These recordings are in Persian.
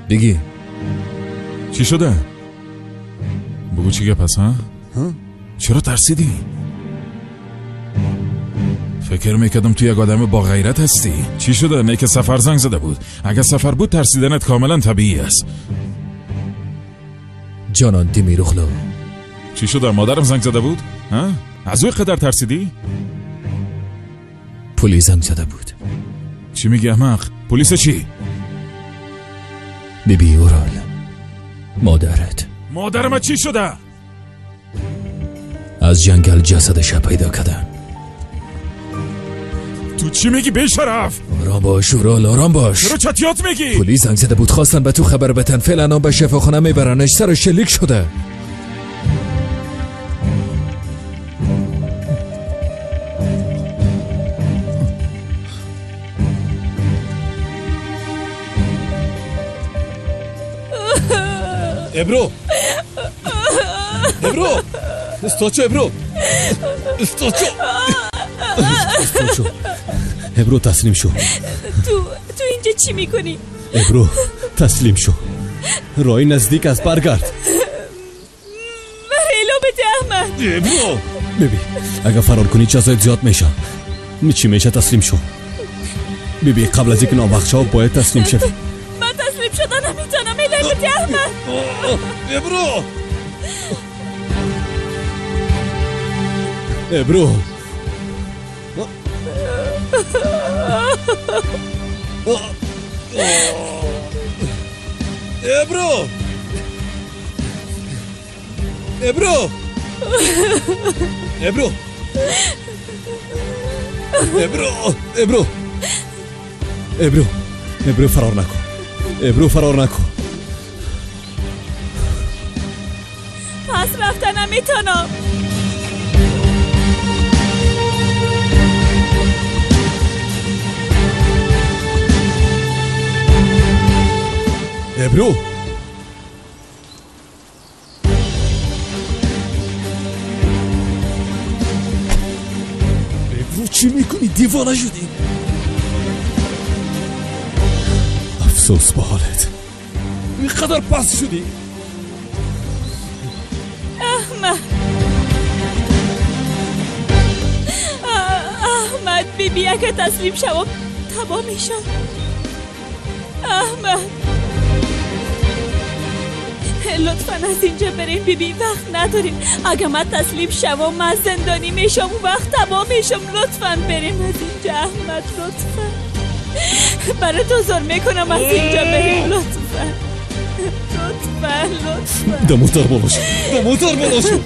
بگی چی شده؟ بگو چی گپ هست ها؟ چرا ترسیدی؟ فکر میکردم تو یک آدم با غیرت هستی. چی شده؟ نه که سفر زنگ زده بود. اگه سفر بود ترسیدنت کاملا طبیعی است. جانان دیمیروخلو چی شده؟ مادرم زنگ زده بود؟ ها؟ از اوی قدر ترسیدی؟ پلیس زنگ زده بود. چی میگی احمق؟ پلیس چی؟ بیبی اورال مادرت. مادرم چی شده؟ از جنگل جسدش پیدا کردن. تو چی میگی بیشرف؟ آرام باش اورال، آرام باش. چرا چتیات میگی؟ پلیس زنگ زده بود، خواستن به تو خبر بدن. فعلا هم به شفاخانه میبرنش. سرش شلیک شده. ابرو استاچو استاچو ابرو تسلیم شو. تو اینجا چی میکنی؟ ابرو تسلیم شو. رای نزدیک از برگرد. ریلو بده احمد. ابرو ببین اگه فرار کنی جزایت زیاد میشه. چی میشه؟ تسلیم شو. ببین قبل از اینکه ناوقت شو باید تسلیم شو. من تسلیم شدن نمیتونم. ریلو بده احمد. ابرو ابرو ابرو ابرو ابرو ابرو ابرو ابرو ابرو فرار نکن. ابرو فرار نکن. پس رفتن نمیتونم. ابرو ابرو چی میکنی؟ دیوانه شدی. افسوس به حالت. اینقدر پس شدی. احمد بیبی اگه تسلیم شوم تبا میشم. احمد لطفا از اینجا بریم بیبی، وقت نداریم. اگه من تسلیم شوم من زندانی میشم، وقت تبا میشم. لطفا بریم از اینجا احمد، لطفا برای تو زار میکنم از اینجا بریم. لطفا لطفا دموتر بلاشو. دموتر بلاشو.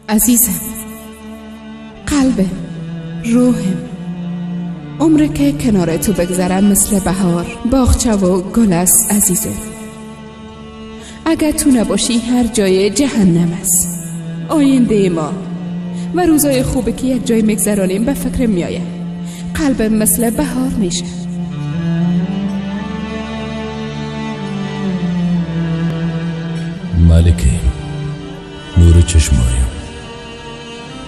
عزیزم، قلبم، روحم، عمره که کنار تو بگذرم مثل بهار، باغچه و گل است عزیزم. اگر تو نباشی هر جای جهنم است. آینده ما و روزای خوبه که یک جای میگذرانیم به فکر میایم. قلبم مثل بهار میشه. ملکه، نور چشمایم،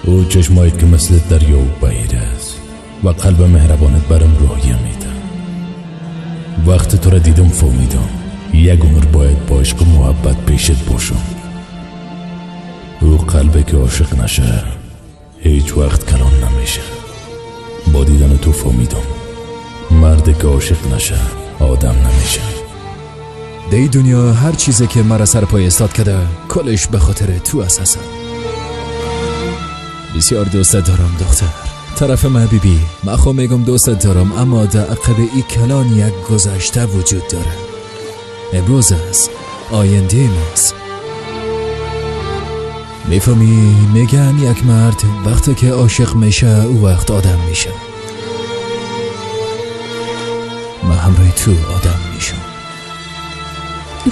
او چشمایت که مثل دریا و بحیر است و قلب مهربانت برم روحیه میده. وقت تو را دیدم فهمیدم یک عمر باید با عشق و محبت پیشت باشم. او قلبی که عاشق نشه هیچ وقت کلان نمیشه. با دیدن تو فهمیدم مردی که عاشق نشه آدم نمیشه. دی دنیا هر چیزی که مرا سر پای استاد کده کلش به خاطر تو اساسا. بسیار دوست دارم دختر. طرف من بیبی، من خو میگم دوست دارم، اما در عقب ای کلان یک گذشته وجود داره. امروز است، آینده ماست. میفهمی؟ میگن یک مرد وقتی که عاشق میشه او وقت آدم میشه. من همراه تو آدم میشم.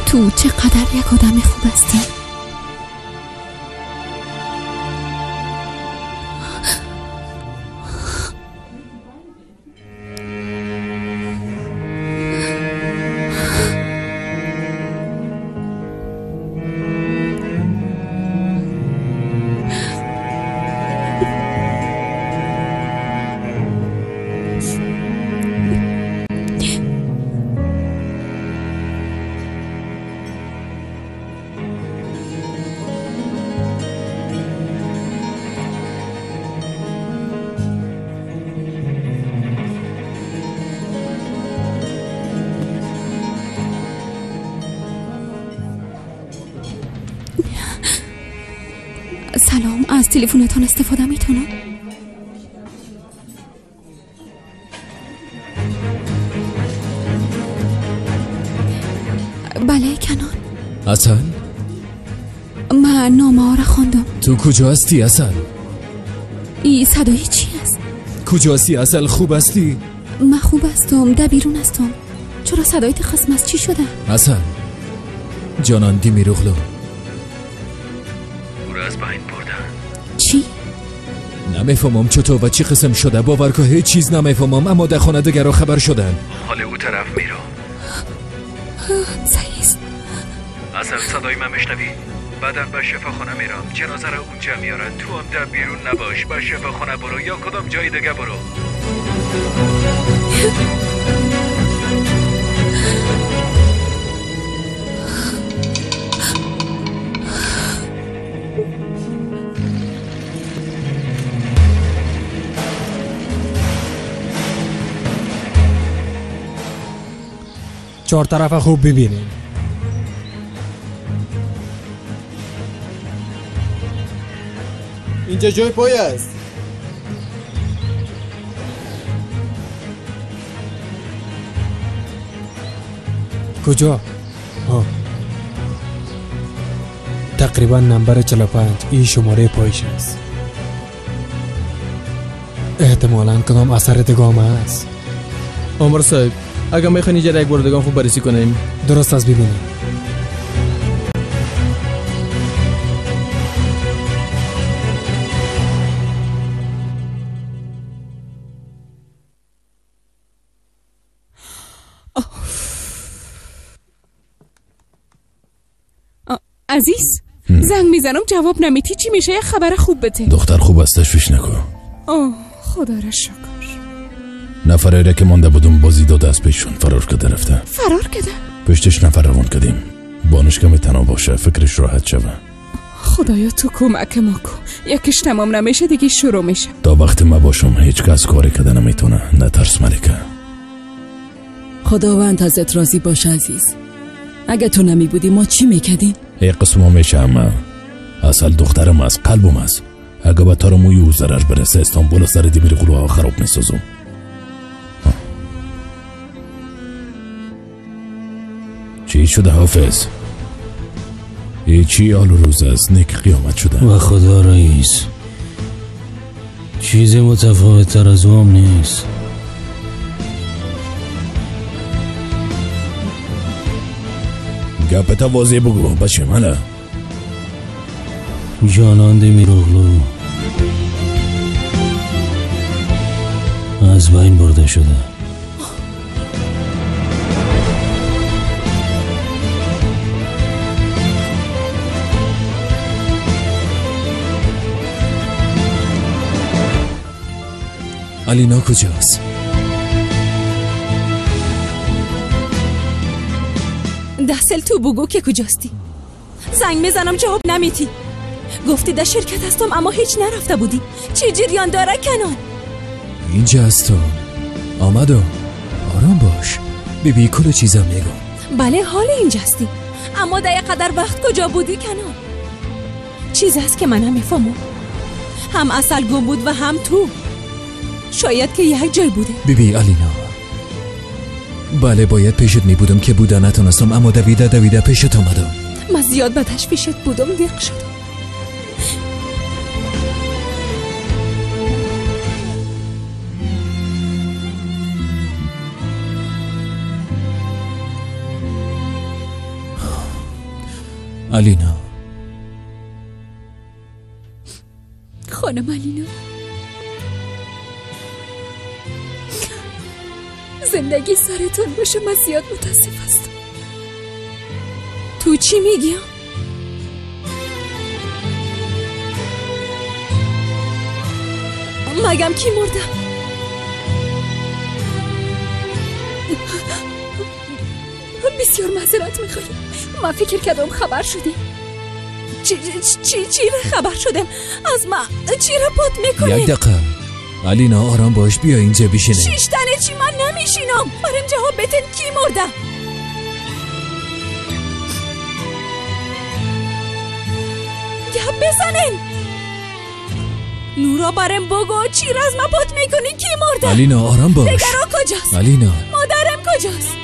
تو چقدر یک آدم خوب هستی. سلام، از تلفنتان استفاده میتونم؟ بله کنان. اصل؟ من نامه ها را خواندم. تو کجا هستی اصل؟ این صدایی چی است؟ کجا هستی اصل؟ خوب هستی؟ من خوب هستم، در بیرون هستم. چرا صدایت خصم است؟ چی شده؟ اصل جانان دی میروغلو او را از بین بردن. چی؟ نمیفهمم چطور و چی قسم شده. باور که هیچ چیز نمیفهمم، اما در خانه دیگر خبر شدن. حال او طرف میرم. صحیح است. اصل صدای من میشنوی؟ بعدا به شفاخانه میرم، جنازه را اونجا میارن. تو هم در بیرون نباش، به شفاخانه برو یا کدام جای دیگه برو. 4 طرف خوب ببینید. اینجا جای پای است. کجا؟ تقریبا نمبر 45. این شماره پایش است. احتمالاً کدام اثر دگام است. عمر صاحب، اگر میخوانی جره یک بار دگام خوب بررسی کنیم. درست است، ببینیم. عزیز، زنگ میزنم جواب نمیتی. چی میشه؟ یه خبر خوب بده. دختر خوب است، تشویش نکن. خدا را شکر. نفره که مانده بودم بازی داده از پیشون فرار کرده رفته. فرار کرده؟ پشتش نفر روان کردیم. بانش که میتنا باشه، فکرش راحت شوه. خدایا تو کمک ما کن. یکیش تمام نمیشه دیگه شروع میشه. تا وقتی ما باشم هیچ کس کاری کرده نمیتونه. نترس ملکه. خداوند ازت راضی باشه عزیز. اگه تو نمی بودی ما چی میکردیم؟ ای قسمو میشه اما اصل دخترم از قلبم است. اگه با تارموی او ضرر برسه استانبول سر دیمیر قلوها خراب میسازم. چی شده حافظ؟ ای چی آل روز است؟ نیک قیامت شده. و خدا رئیس چیزی متفاوت تر از اوام نیست. گپتا واضح بگو بچه منه. جانان دیمیروغلو از بین برده شده. الینا کجاست؟ دستل تو بگو که کجاستی. زنگ میزنم جواب نمیتی. گفتی در شرکت هستم اما هیچ نرفته بودی. چی جریان داره کنان؟ اینجا هستم. آمدم. آرام باش. بیبی کل چیزم میگم. بله حال اینجاستی، اما در قدر وقت کجا بودی کنان؟ چیز هست که من نمیفهمم. هم اصل گم بود و هم تو. شاید که یک جای بوده. بیبی الینا، بله باید پیشت می بودم که بوده نتونستم، اما دویده پیشت آمدم. من زیاد به تشویشت بودم، دق شدم. الینا. خانم الینا، زندگی سرتون باشه. من زیاد متاسف هستم. تو چی میگی؟ مگم کی مرده؟ بسیار معذرت میخوایم. من فکر کردم خبر شدیم. چی خبر شدم؟ از ما چی رپورت میکنیم؟ یک دقیقه الینا، آرام باش. بیا اینجا بشینه. شیشتنه چی؟ من نمیشینم. برم جواب بتن کی مرده؟ گپ بزنین. نورا برم بگو چی راز ما پات میکنی؟ کی مرده؟ الینا آرام باش. دگرا کجاست؟ الینا، مادرم کجاست؟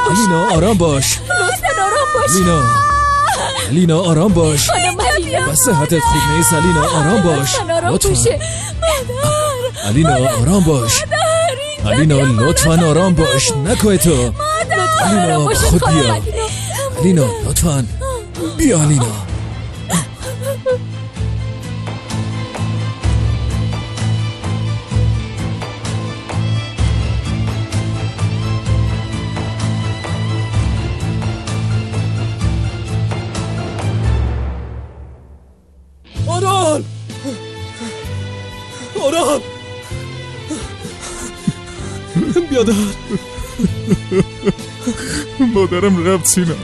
الینا، آرام باش. لطفاً آرام باش. الینا آرام باش. بس صحتت خوب نیست. الینا آرام باش. لطفاً. الینا آرام باش. الینا لطفاً آرام باش. نکوی تو. الینا خود بیا. الینا لطفاً بیا. الینا آرام بیادر. مادرم رفت سینان.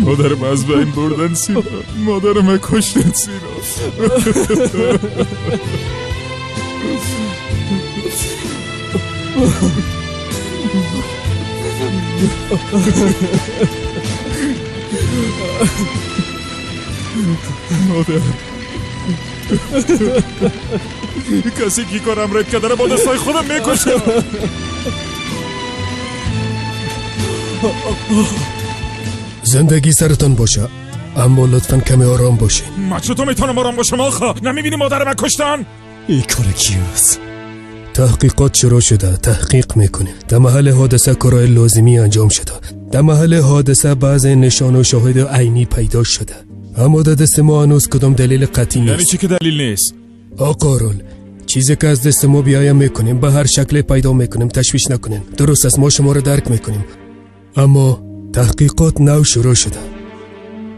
مادرم از بین بردن سینان. مادرم کشتن سینان. مادر کسی کی کارم رد کردن با دستای خودم میکشه. زندگی سرتان باشه، اما لطفاً کمی آرام باشین. من چطور میتونم آرام باشم آخه؟ نمیبینی مادرم کشتن؟ این کار کیست؟ تحقیقات شروع شده. تحقیق میکنیم. در محل حادثه کارهای لازمی انجام شده. در محل حادثه بعضی نشان و شاهد عینی پیدا شده، اما در دست ما هنوز کدام دلیل قطعی نیست. یعنی چی که دلیل نیست؟ آقا رول، چیزی که از دست ما بیایم میکنیم، به هر شکل پیدا میکنیم. تشویش نکنین. درست است، ما شما رو درک میکنیم، اما تحقیقات نو شروع شده.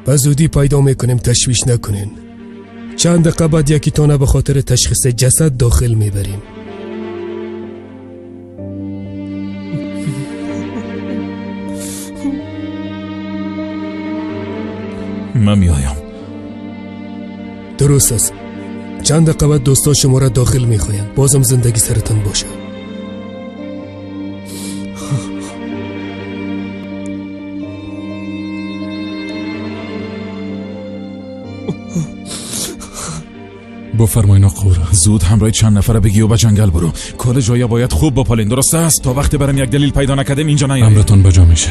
به زودی پیدا میکنیم. تشویش نکنین. چند دقیقه بعد یکی تانه به خاطر تشخیص جسد داخل میبریم. من میایم. درست است. چند دقیقه بعد دوستا شما را داخل میخواین. بازم زندگی سرتان باشه. بفرمایین آقا. زود همراه چند نفره بگی و به جنگل برو. کل جایا باید خوب بپالین. درست است؟ تا وقتی برام یک دلیل پیدا نکردین اینجا نیایید. امرتون بجا میشه.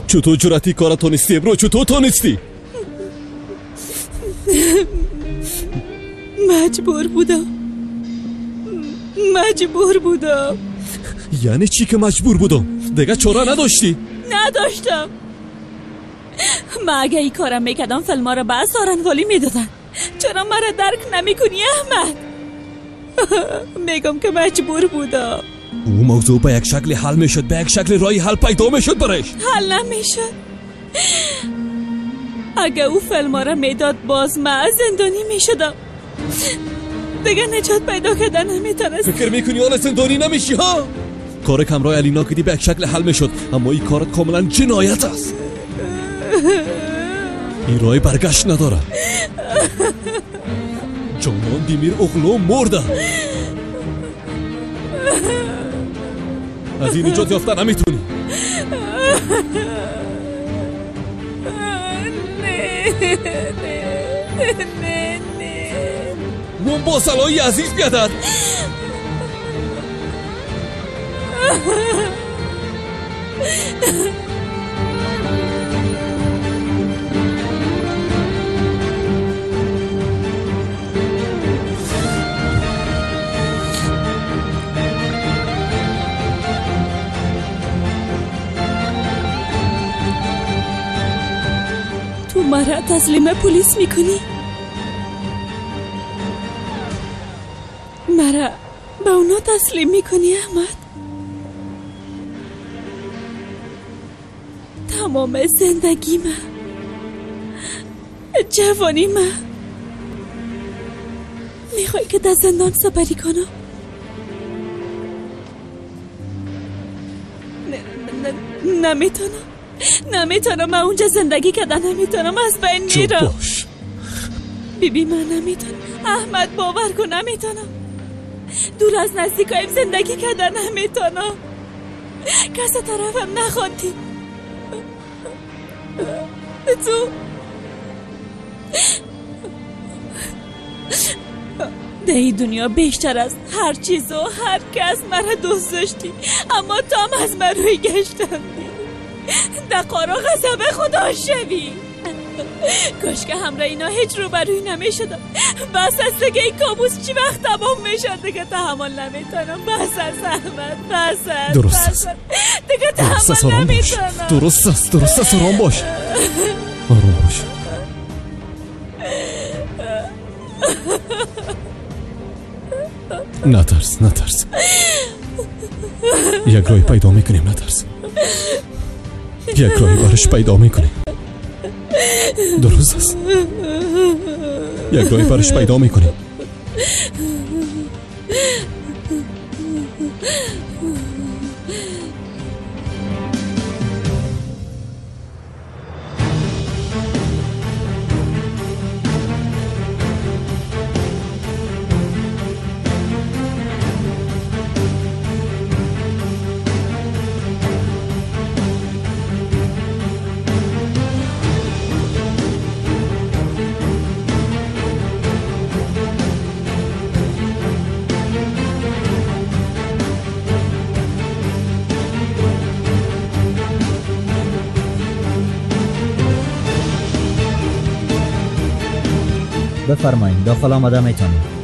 چطور جراتی کارا تونستی برو؟ چطور تونستی؟ مجبور بودم. یعنی چی که مجبور بودم؟ دیگه چاره نداشتی؟ نداشتم. ما اگه این کارم میکردم فیلم رو به سارنوالی میدادن. چرا مرا درک نمیکنی احمد؟ میگم که مجبور بودم. او موضوع به یک شکل حل میشد، به یک شکل رای حل پیدا میشد برش. حل نمیشد. اگه او فیلم را میداد باز من زندانی میشدم. دیگه نجات پیدا کردن نمیتونست. فکر میکنی آن زندانی نمیشی ها؟ کار کمرای الینا کدی به یک شکل حل میشد، اما این کارت کاملا جنایت است. این رای برگشت نداره. جانان دیمیر اغلو مرده. از این نجات یافته نمیتونی. نه من با صلاحی عزیز بیادد. تو مرا تسلیم پلیس میکنی؟ مرا به اونا تسلیم میکنی احمد؟ تمام زندگی من، جوانی من میخوای که در زندان سپری کنم؟ نمیتونم. من اونجا زندگی کردن نمیتونم. از بین میرم. چوب باش. بیبی من نمیتونم. احمد باور کن نمیتونم. دور از نزدیکایم زندگی کردن نمیتونم. کس طرفم نخوادی. تو در این دنیا بیشتر از هر چیز و هر کس مرا دوست داشتی، اما تو هم از من روی گشتم. در قارا غضب خدا شوی. کاش که همراه اینا هیچ روبروی نمی شدم. بس از دیگه این کابوس چی وقت تمام می شد؟ دیگه تحمل نمیتونم. بس از احمد. بس از درست است. دیگه تحمل نمیتونم. درست است. آرام باش. نترس. یک راه پیدا میکنیم. نترس. یک راه برش پیدا میکنیم. درست است. یک راه برش پیدا میکنیم. بفرمایید داخل آمده میتونید.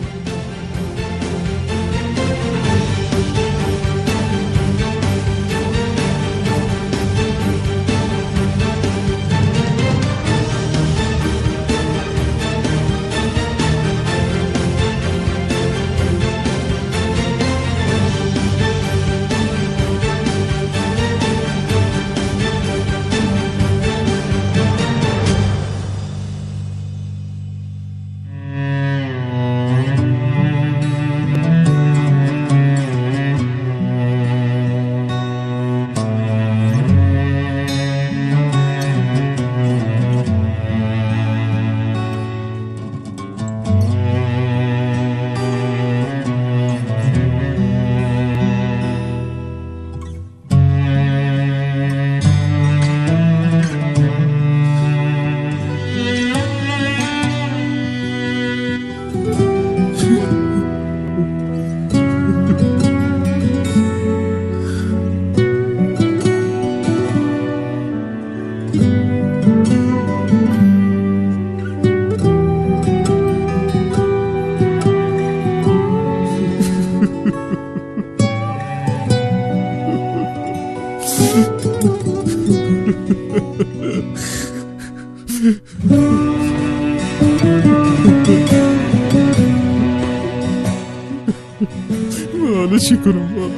حالا چی کنم بابا؟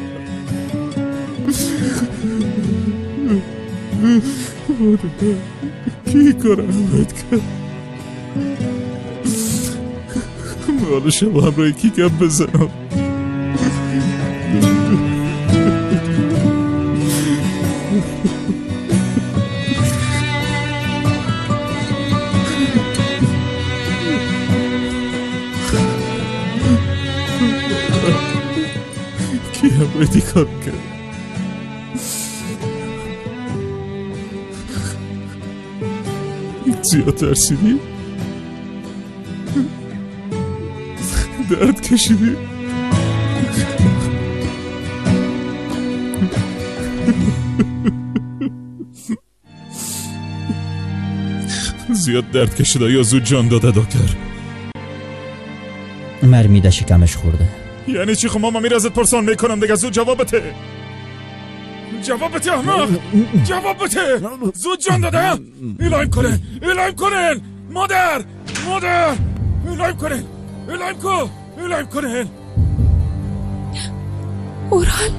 کی کارم باید کرد؟ حالا شما همراهی کی گپ بزنم؟ کی همراهی کار کرد؟ زیاد ترسیدی؟ درد کشیدی؟ زیاد درد کشیده یا زود جان داده دکتر؟ مرمیده شکمش خورده. یعنی چی؟ خب ماما میره ازت پرسان میکنم دیگه، زود جواب بده. جواب بده احمق، جواب بده. زود جان داده. اعلام کنن، اعلام کنن. مادر اعلام کنن، اعلام کنن. اورال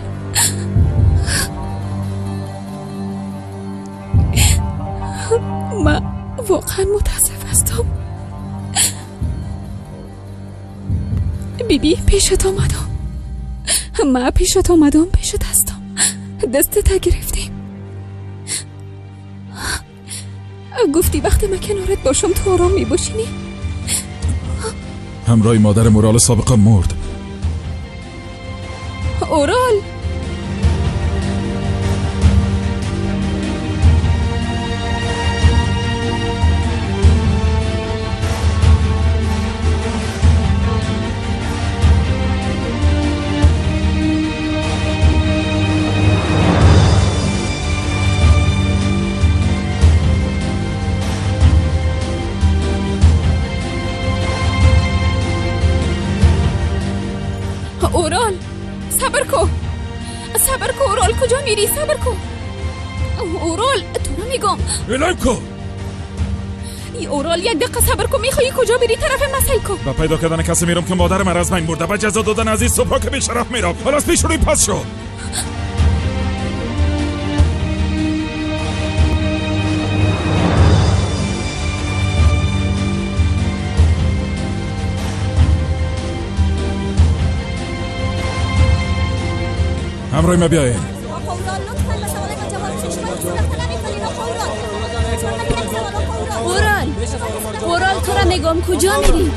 من واقعا متاسف هستم. بیبی پیشت آمدم، من پیشت آمدم، پیشت هستم، دستت گرفتیم. گفتی وقتی من کنارت باشم تو آرام می باشینی. همراه مادر اورال سابقا مرد. اورال صبر کو اورال، کجا میری؟ صبر کو اورال، تو رو میگم اعلام کن. ای اورال یک دقیقه صبر کو، میخوایی کجا بری؟ طرف مسئله کو. با پیدا کردن کسی میرم که مادر من از بین برده، با جزا دادن از این صبح که بیشرف میرم. حالا از پیش روی پس شو. همراهی ما بیاین. اورال تو را میگم کجا میری؟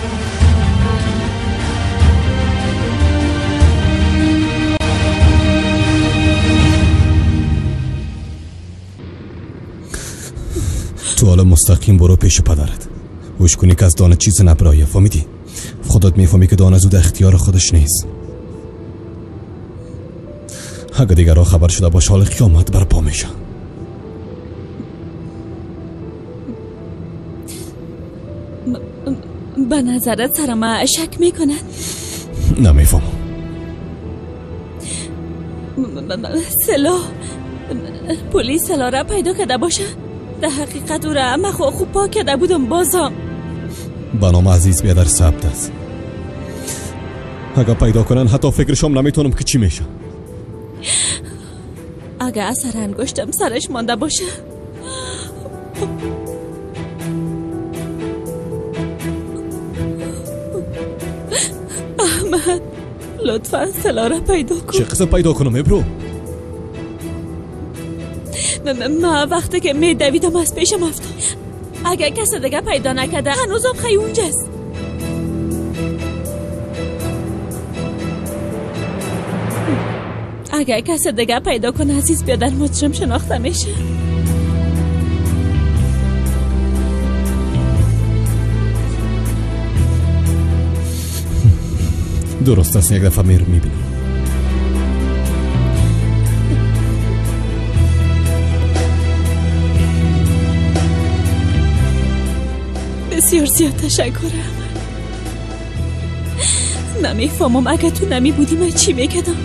تو حالا مستقیم برو پیش پدرت. گوش کنی که از دانه چیز نبرایه، فهمیدی؟ خودت میفهمی که دانه زود اختیار خودش نیست. اگه دیگر را خبر شده باش حال قیامت برپا میشه. به نظرت سر ما شک میکنن؟ نمیفهمم. سلاح پلیس سلاح را پیدا کرده باشه؟ در حقیقت او را من خوب پاک کرده بودم بازم. به نام عزیز بیادر ثبت است. اگه پیدا کنن حتی فکرشم نمیتونم که چی میشه. اگه اثر انگشتم سرش مانده باشه؟ احمد لطفا سلا را پیدا کن. چه قسم پیدا کنم ابرو؟ من وقتی که می دویدم از پیشم افتاد. اگه کسی دیگه پیدا نکرده هنوزم خیلی اونجاست. اگه کسی دیگه پیدا کنه عزیز بیادر مجرم شناخته میشه. درست است، یک دفعه میرم میبینم. بسیار زیاد تشکر احمد. نمیفهمم اگه تو نمی بودی من چی میکردم.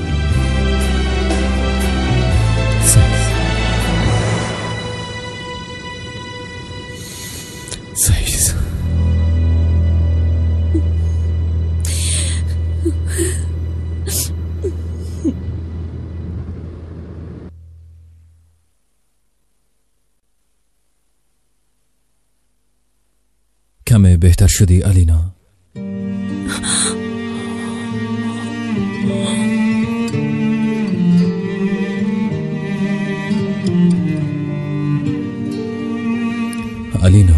کمه بهتر شدی الینا؟ الینا،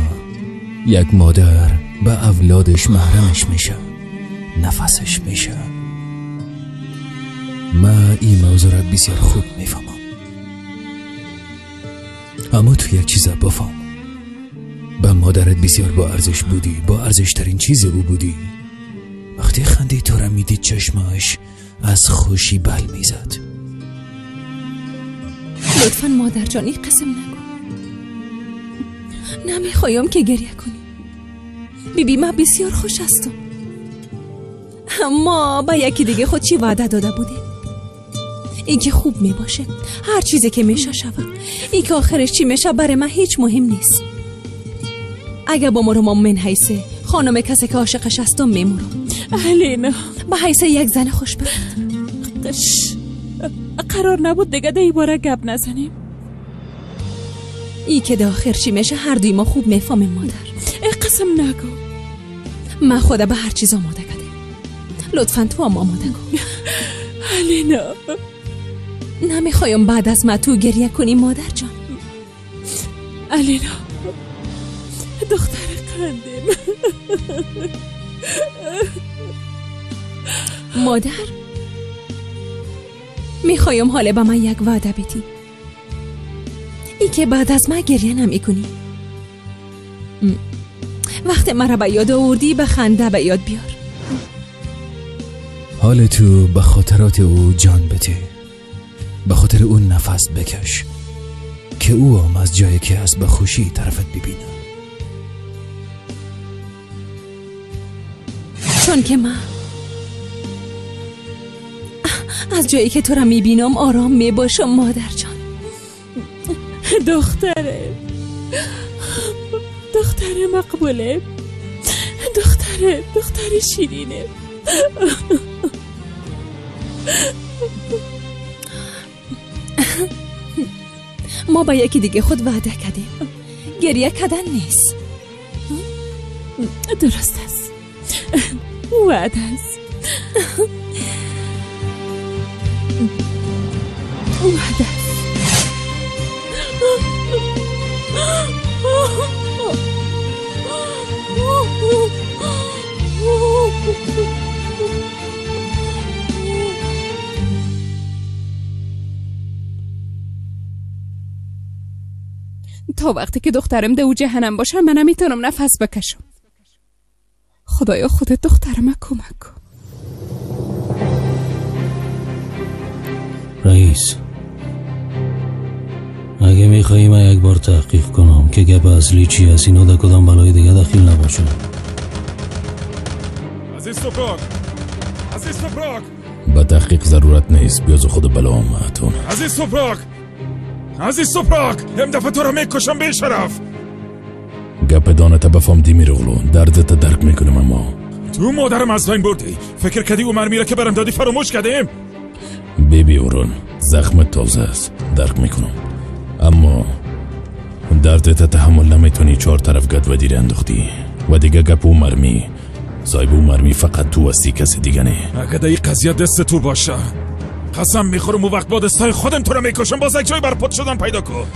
یک مادر به اولادش محرمش میشه، نفسش میشه. من این موضوع را بسیار خوب میفهمم، اما تو یک چیز بفهم، به مادرت بسیار با ارزش بودی، با ارزش ترین چیز او بودی. وقتی خندی تو را میدید چشماش از خوشی بل میزد. لطفاً مادر جان این قسم نگو. نمیخوایم که گریه کنی. بیبی من بسیار خوش هستم. ما با یکی دیگه خود چی وعده داده بودیم؟ این که خوب می باشه، هر چیزی که میشه شود. این که آخرش چی میشه برای من هیچ مهم نیست. اگه با مرو من حیث خانم کسی که عاشقش هستم میمورم. الینا با حیث یک زن خوشبخت. قرار نبود دیگه ده باره گپ نزنیم؟ ای که ده آخر چی میشه هر دوی ما خوب میفهمیم مادر. قسم نگو. من خدا به هر چیز آماده کده. لطفاً تو هم آماده کن. الینا نمیخوایم بعد از ما تو گریه کنی مادر جان. الینا دختر قندیم. مادر میخوایم حالا به من یک وعده بدی، ای که بعد از من گریه نمی کنی. وقت مرا به یاد آوردی به خنده به یاد بیار. حال تو به خاطرات او جان بده، به خاطر اون نفس بکش که او هم از جایی که هست به خوشی طرفت ببینه. چون که من از جایی که تو را میبینم آرام میباشم مادر جان. دختره مقبوله، دختر شیرینه. ما با یکی دیگه خود وعده کردیم گریه کردن نیست. درست است، وعده است. وعده است. تا وقتی که دخترم دو جهنم باشه من نمیتونم نفس بکشم. خدایا خودت دخترم کمک کن. رئیس، اگه میخوایی من یک بار تحقیق کنم که گپ اصلی چی هست، اینا در کدام بلای دیگه دخیل نباشه. عزیز سپراک با تحقیق ضرورت نیست، بیاز خود بلا آمدون. عزیز سپراک ام دفعه تو رو میکشم به شرف. گپ دانت بفهم دی میرغلو، دردت درک میکنم. اما تو مادرم از بین بردی، فکر کردی عمر میره که برم دادی فراموش کردیم. بیبی اورون زخم تازه است، درک میکنم، اما دردت تحمل نمیتونی. 4 طرف گد و دیر انداختی و دیگه گپ و مرمی صاحب و مرمی فقط تو هستی، کسی دیگه نه. اگه دا این قضیه دست تو باشه قسم میخورم و وقت با دستای خودم تو رو میکشم. باز یک جای برپات شدن پیدا کن.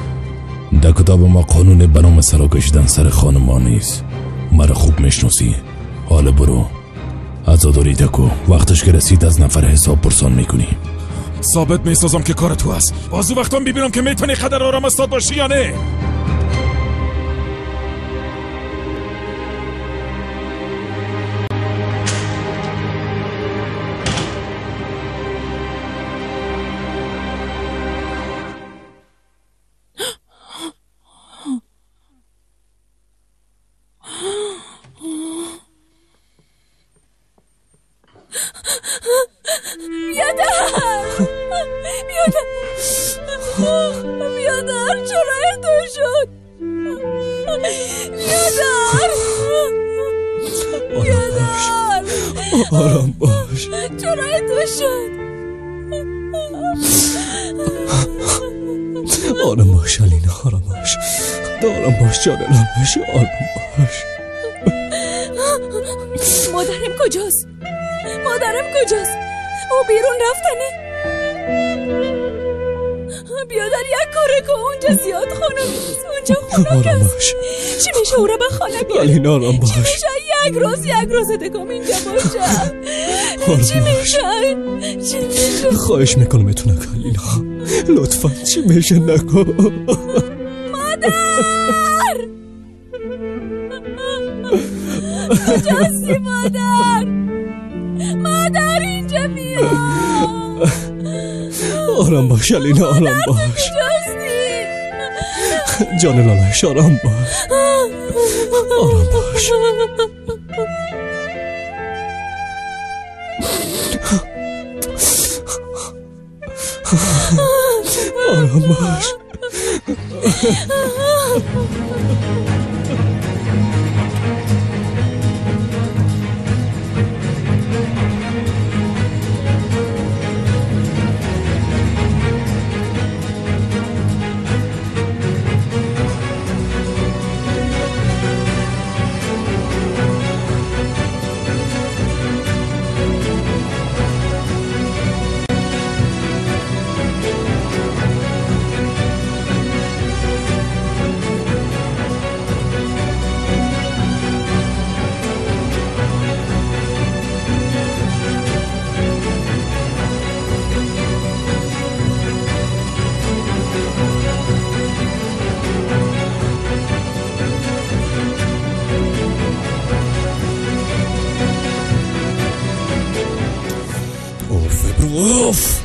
در کتاب ما قانون بنام سرا کشیدن سر خانم ما نیست. مرا خوب میشناسی. حالا برو عزاداری دکو، وقتش که رسید از نفر حساب پرسان میکنی. ثابت میسازم که کار تو هست. بازو وقتام ببینم که میتونی قدر آرام استاد باشی یا نه. بیادر چرا تو شد؟ بیادر آرام باش. چرا تو شد؟ آرام باش الینا، آرام باش. آرام باش جانم باش، آرام باش. مادرم کجاست؟ او بیرون رفتنه؟ بیادر یک کاره که اونجا زیاد خنک است. چی میشه او را به خانه بیاد؟ الینا آرام باش. چی میشه یک روز دکم اینجا باشه؟ چی میشه؟ خواهش میکنم اتو نکن الینا، لطفا چی میشه نکن. مادر کجاستی مادر اینجا بیا. آرام باش الینا، آرام باش. جان لالایش آرام باش. آرام باش. آرام باش. اوف.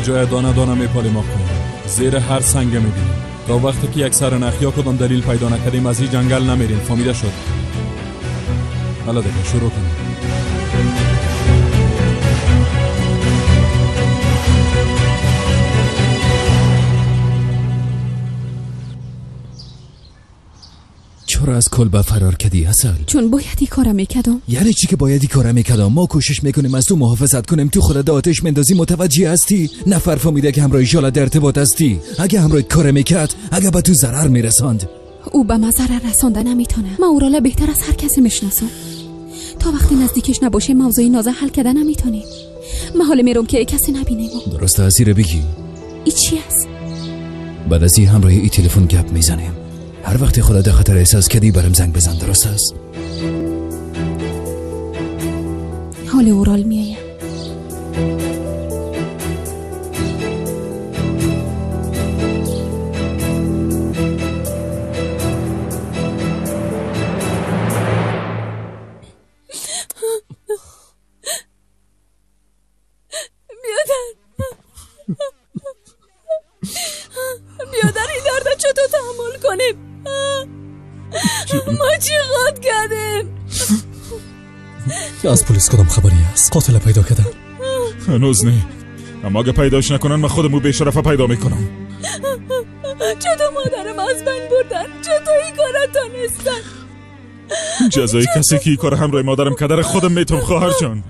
جای دانه دانه میپالیم آقا، زیر هر سنگ میبینیم. تا وقتی که یک سر نخ یا کدام دلیل پیدا نکردیم از این جنگل نمیریم. فهمیده شد؟ حالا دیگه شروع کنیم. چرا از کلبه فرار کردی اصل؟ چون باید کارم میکردم. یعنی چی که باید کارم میکردم؟ ما کوشش میکنیم از تو محافظت کنیم، تو خودت آتش مندازی. متوجه هستی؟ نفر فهمیده که همراه ژاله در ارتباط هستی. اگه همراهت کار میکرد، اگه به تو ضرر میرساند. او به ما ضرر رسانده نمیتونه. ما او را بهتر از هر کسی میشناسم. تا وقتی نزدیکش نباشه موضوع نازه حل کردن نمیتونیم. من حالا میرم که کسی نبینه. درسته ازیره بگی؟ ای چی است؟ بعد از این همراه ای تلفن گپ میزنیم. هر وقت خودت خطر احساس کردی برام زنگ بزن. درست است؟ حال اورال میایم. بیادر این درد چطور تحمل کنیم؟ ما چی غلط کردیم؟ از پلیس کدام خبری است؟ قاتل پیدا کردن؟ هنوز نه، اما اگه پیداش نکنن من خودمو به شرفه پیدا میکنم. چطور مادرم از بین بردن؟ چطور این کارا تانستن؟ جزای کسی که این کار همراه مادرم کدر خودم میتونم خواهر جان.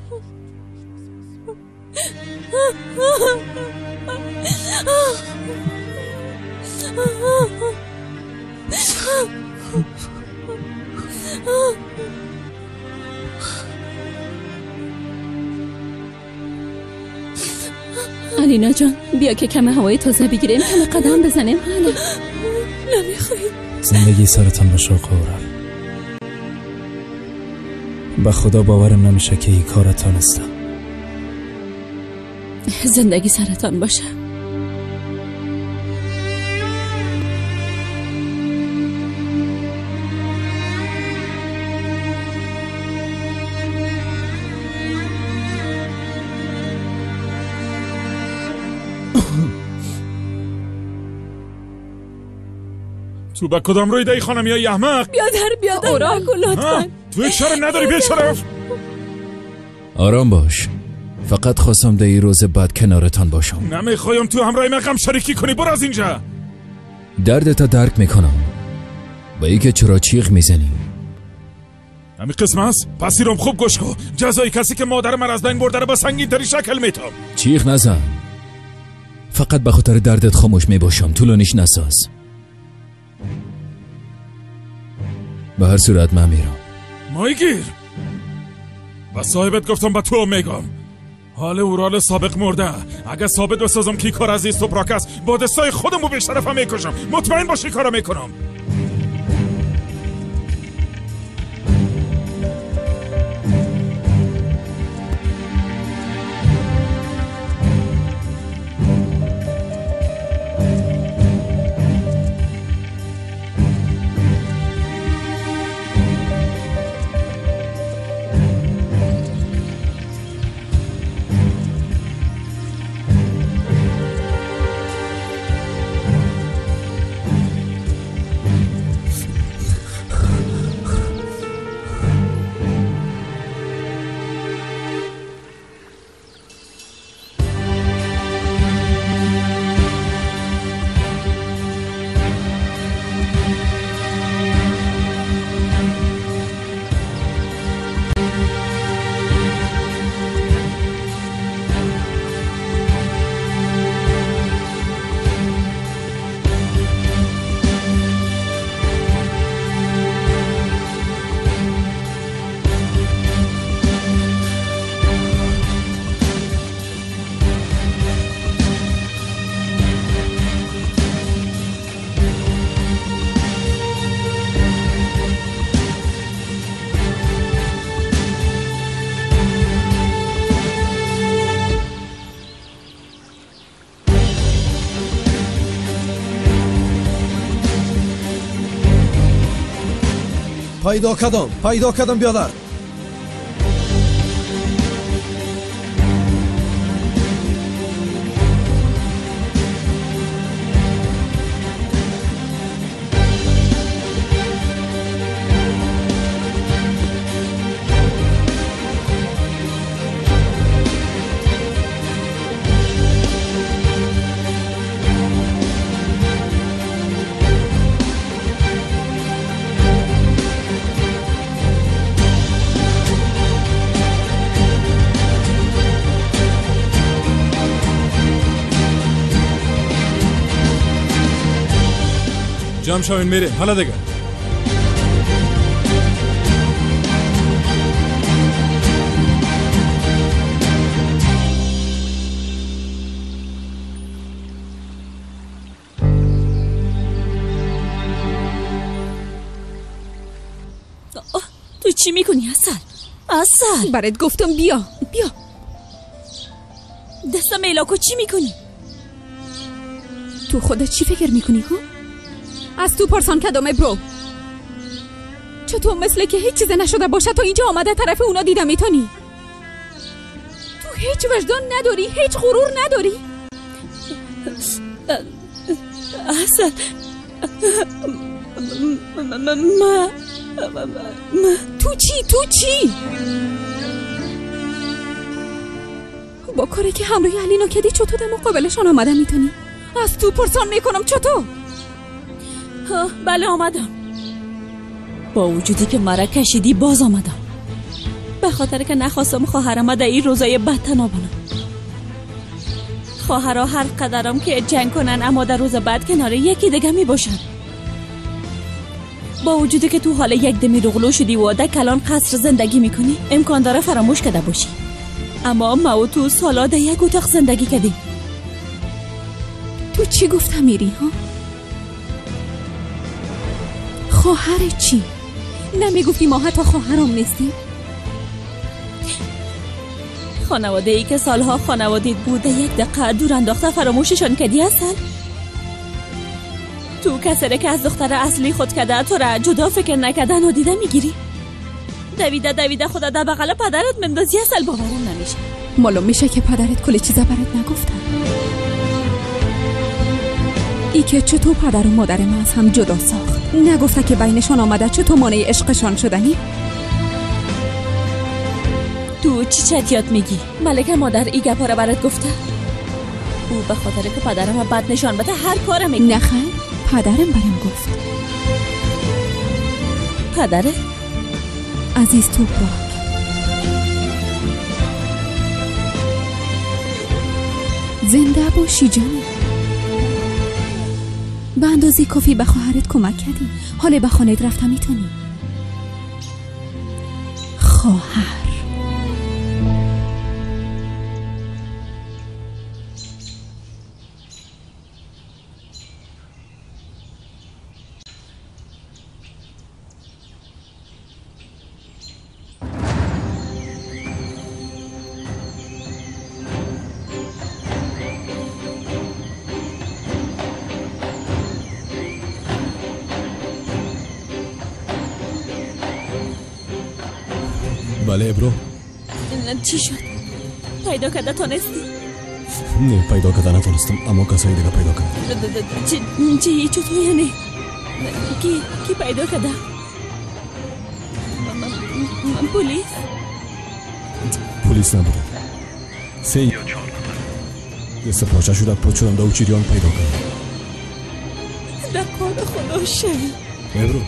الینا جان بیا که کم هوای تازه بگیریم، کم قدم بزنیم. حالا نمیخوایی؟ زندگی سرطان بشه قورم. به خدا باورم نمیشه که این کار تانستم. زندگی سرطان باشه. تو با کدام روی دایی خانم یا احمق؟ بیادر رحو لطفا. تو اشاره نداری بیشرف؟ آرام باش. فقط خواستم در این روز بعد کنارتان باشم. نمیخوایم تو همراه من غم شریکی کنی. برو از اینجا. دردتا درک میکنم. با ای که چرا چیغ میزنی؟ همین قسم است؟ پس ایرم خوب گوش کن. جزای کسی که مادر من از بین برده رو با سنگین تری شکل میتم. چیغ نزن. فقط به خاطر دردت خاموش میباشم. طولانیش نساز. به هر صورت من میرم. مایگیر و صاحبت گفتم با تو میگم حال اورال سابق مرده. اگه ثابت بسازم کی کار از این سپراک است با دستای خودمو به شرفم میکشم. مطمئن باشی کارا میکنم. пайдо кардам биёдар. جمع شوین میره. حالا دیگه تو چی میکنی اصل؟ برات گفتم بیا. دستم ایلاکو چی میکنی؟ تو خودت چی فکر میکنی ها؟ از تو پرسان کدامه برو. چطور مثل که هیچ چیز نشده باشه تا اینجا آمده طرف اونا دیده میتونی؟ تو هیچ وجدان نداری، هیچ غرور نداری. اصل تو چی؟ با کاری که همراه علینا کدی چطور در مقابلشان آمده میتونی؟ از تو پرسان میکنم چطور؟ بله آمدم. با وجودی که مرا کشیدی باز آمدم. به خاطر که نخواستم خواهرم در این روزای بد تنها بانم. خواهرها هر قدرم که جنگ کنن اما در روز بعد کنار یکی دیگه می باشن. با وجودی که تو حال یک دمی رغلو شدی و در کلان قصر زندگی میکنی امکان داره فراموش کرده باشی. اما ما و تو سالا در یک اتاق زندگی کردیم. تو چی گفتم میری ها؟ خواهر چی؟ نمیگفتی ما حتی خواهرام نیستیم؟ خانواده ای که سالها خانوادید بوده یک دقیقه دور انداخته فراموششان کردی اصل؟ تو کسره که از دختر اصلی خود کرده تو را جدا فکر نکردن و دیده میگیری؟ دویده خدا در بغل پدرت مندازی اصل باورم نمیشه. معلوم میشه که پدرت کلی چیزا برات نگفتن. ای که چطور پدر و مادر من از هم جدا ساخت. نگفته که بینشان آمده چطور مانع عشقشان شدنی؟ تو چی چتیات میگی؟ ملکه مادر ای گپا رو برات گفته؟ او به خاطر که پدرم بد نشان بده هر کارم میگه. نه خیر، پدرم برام گفت. پدره؟ عزیز توپراک، زنده باشی جانی. به اندازه کافی به خواهرت کمک کردی. حالا به خانه‌ات رفتن میتونی. خواهر بله ابرو. چی شد؟ پیدا کرده تانستی؟ نه پیدا کرده نتونستم، اما کسایی دیگه پیدا کرده. چی چطور یعنی؟ کی پیدا کرده؟ پلیس؟ پلیس نبوده. 3 یا 4 نفر دست پاچه شده پاچه شدن دو چیریان پیدا کرده. در کار خدا شوی. ابرو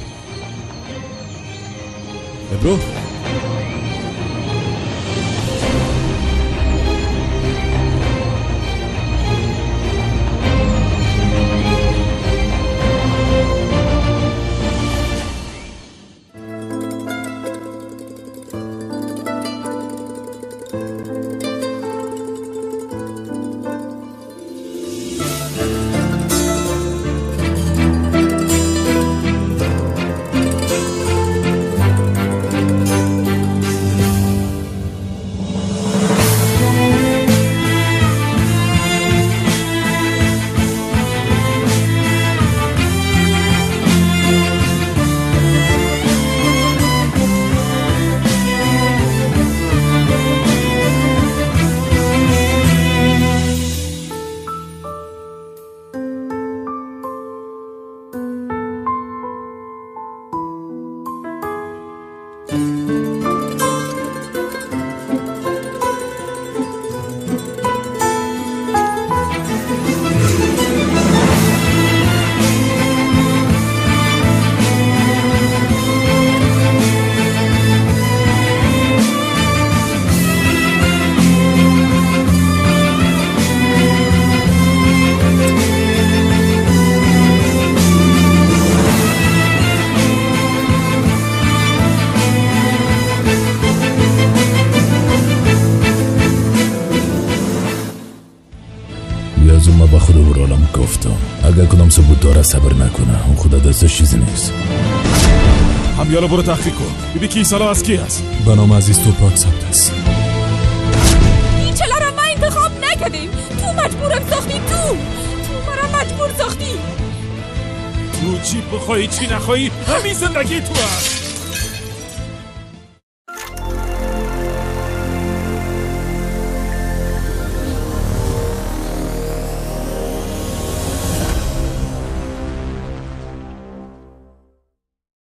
اگر کدام ثبوت داره صبر نکنه، اون خدا دستش چیزی نیست. همیالا برو تحقیق کن ببین کی سالا از کی هست. به نام عزیز توپراک ثبت است. این چلا را ما انتخاب نکردیم. تو مجبورم ساختی. تو مرا مجبور ساختی. تو چی بخوایی چی نخوایی همین زندگی تو هست.